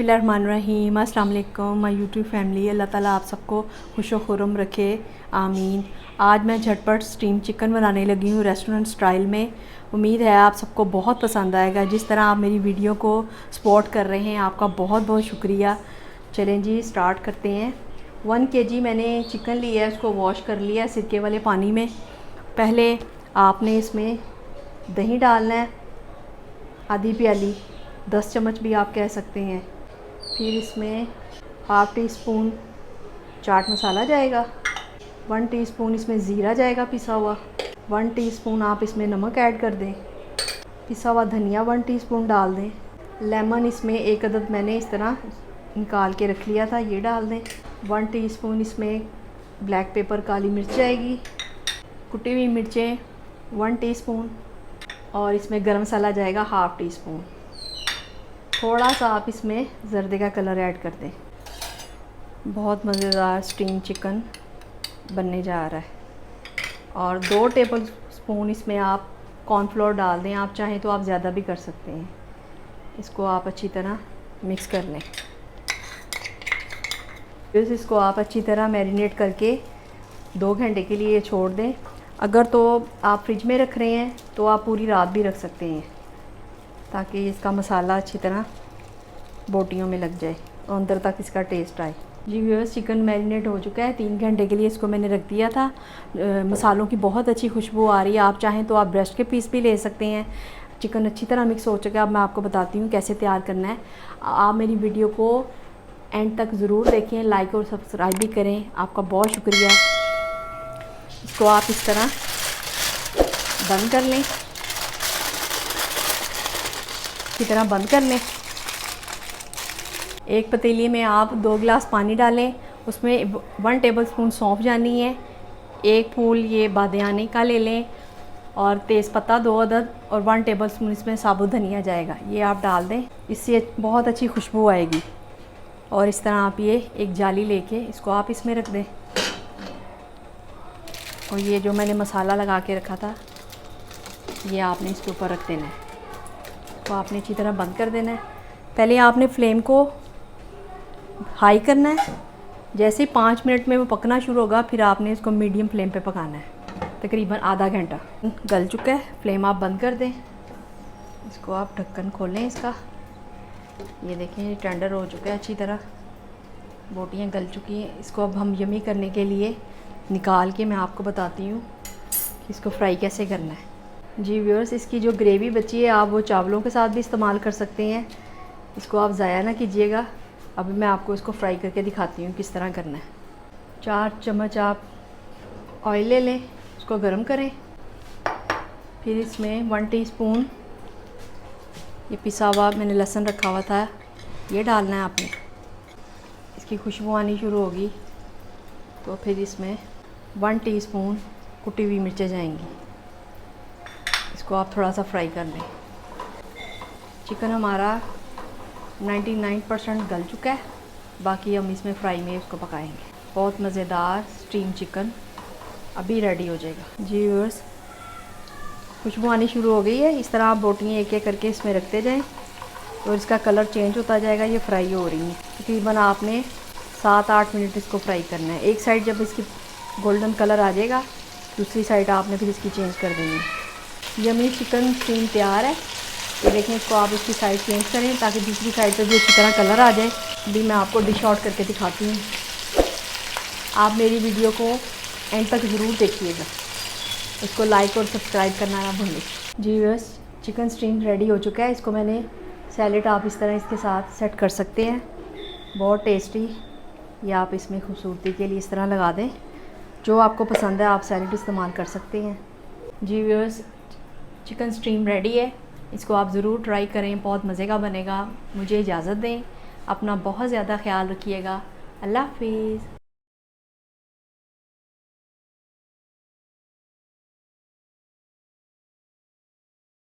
बिस्मिल्लाहिर्रहमानिर्रहीम। अस्सलाम वालेकुम माय यूट्यूब फैमिली। अल्लाह ताला आप सबको खुश खुरम रखे, आमीन। आज मैं झटपट स्टीम चिकन बनाने लगी हूँ रेस्टोरेंट स्टाइल में। उम्मीद है आप सबको बहुत पसंद आएगा। जिस तरह आप मेरी वीडियो को सपोर्ट कर रहे हैं आपका बहुत बहुत शुक्रिया। चलें जी स्टार्ट करते हैं। 1 kg मैंने चिकन लिया है, उसको वॉश कर लिया है सिरके वाले पानी में। पहले आपने इसमें दही डालना है, आधी प्याली, 10 चम्मच भी आप कह सकते हैं। फिर इसमें half tea spoon chaat masala जाएगा, 1 टीस्पून इसमें ज़ीरा जाएगा पिसा हुआ, 1 टीस्पून आप इसमें नमक ऐड कर दें, पिसा हुआ धनिया 1 टीस्पून डाल दें। लेमन इसमें 1 अदद मैंने इस तरह निकाल के रख लिया था, ये डाल दें। 1 टीस्पून इसमें ब्लैक पेपर काली मिर्च जाएगी, कुटी हुई मिर्चें 1 टीस्पून, और इसमें गरम मसाला जाएगा हाफ़ टी स्पून। थोड़ा सा आप इसमें ज़र्दे का कलर ऐड कर दें। बहुत मज़ेदार स्टीम चिकन बनने जा रहा है। और 2 टेबल स्पून इसमें आप कॉर्नफ्लोर डाल दें, आप चाहें तो आप ज़्यादा भी कर सकते हैं। इसको आप अच्छी तरह मिक्स कर लें। फिर इसको आप अच्छी तरह मैरिनेट करके 2 घंटे के लिए छोड़ दें। अगर तो आप फ्रिज में रख रहे हैं तो आप पूरी रात भी रख सकते हैं, ताकि इसका मसाला अच्छी तरह बोटियों में लग जाए और अंदर तक इसका टेस्ट आए। जी व्यूअर्स, चिकन मैरिनेट हो चुका है। 3 घंटे के लिए इसको मैंने रख दिया था। मसालों की बहुत अच्छी खुशबू आ रही है। आप चाहें तो आप ब्रेस्ट के पीस भी ले सकते हैं। चिकन अच्छी तरह मिक्स हो चुका है। अब मैं आपको बताती हूँ कैसे तैयार करना है। आप मेरी वीडियो को एंड तक ज़रूर देखें, लाइक और सब्सक्राइब भी करें। आपका बहुत शुक्रिया। इसको आप इस तरह बंद कर लें, इसी तरह बंद कर लें। एक पतीली में आप 2 गिलास पानी डालें, उसमें 1 टेबलस्पून सौंफ जानी है, 1 फूल ये बादियाने का ले लें, और तेज़पत्ता 2 अदद, और 1 टेबलस्पून इसमें साबुत धनिया जाएगा, ये आप डाल दें। इससे बहुत अच्छी खुशबू आएगी। और इस तरह आप ये एक जाली लेके इसको आप इसमें रख दें। और ये जो मैंने मसाला लगा के रखा था ये आपने इसके ऊपर रख देना है। तो आपने अच्छी तरह बंद कर देना है। पहले आपने फ्लेम को हाई करना है। जैसे 5 मिनट में वो पकना शुरू होगा फिर आपने इसको मीडियम फ्लेम पे पकाना है, तकरीबन आधा घंटा। गल चुका है, फ्लेम आप बंद कर दें। इसको आप ढक्कन खोलें इसका। ये देखें ये टेंडर हो चुका है अच्छी तरह, बोटियाँ गल चुकी हैं। इसको अब हम यमी करने के लिए निकाल के मैं आपको बताती हूँ कि इसको फ्राई कैसे करना है। जी व्यूअर्स, इसकी जो ग्रेवी बची है आप वो चावलों के साथ भी इस्तेमाल कर सकते हैं। इसको आप ज़ाया ना कीजिएगा। अभी मैं आपको इसको फ्राई करके दिखाती हूँ किस तरह करना है। 4 चम्मच आप ऑयल ले लें, उसको गर्म करें। फिर इसमें 1 टीस्पून ये पिसा हुआ मैंने लहसुन रखा हुआ था ये डालना है आपने। इसकी खुशबू आनी शुरू होगी तो फिर इसमें 1 टीस्पून कुटी हुई मिर्चें जाएंगी। इसको आप थोड़ा सा फ्राई कर लें। चिकन हमारा 99% गल चुका है, बाकी हम इसमें फ्राई में इसको पकाएंगे। बहुत मज़ेदार स्टीम चिकन अभी रेडी हो जाएगा। जी व्यूअर्स, खुशबू आनी शुरू हो गई है। इस तरह आप बोटियाँ एक एक करके इसमें रखते जाएं और इसका कलर चेंज होता जाएगा। ये फ्राई हो रही है। तकरीबन आपने 7-8 मिनट इसको फ्राई करना है। एक साइड जब इसकी गोल्डन कलर आ जाएगा दूसरी साइड आपने फिर इसकी चेंज कर देनी है। यमी चिकन स्टीम तैयार है। ये देखें, इसको आप इसकी साइड चेंज करें ताकि दूसरी साइड पर भी अच्छी तरह कलर आ जाए। अभी मैं आपको डिश आउट करके दिखाती हूँ। आप मेरी वीडियो को एंड तक ज़रूर देखिएगा। इसको लाइक और सब्सक्राइब करना ना भूलें। जी बस, चिकन स्टीम रेडी हो चुका है। इसको मैंने सैलेड आप इस तरह इसके साथ सेट कर सकते हैं, बहुत टेस्टी। या आप इसमें खूबसूरती के लिए इस तरह लगा दें। जो आपको पसंद है आप सैलेड इस्तेमाल कर सकते हैं। जी व्यूअर्स, चिकन स्टीम रेडी है। इसको आप ज़रूर ट्राई करें, बहुत मज़े का बनेगा। मुझे इजाज़त दें, अपना बहुत ज़्यादा ख्याल रखिएगा। अल्लाह हाफिज़।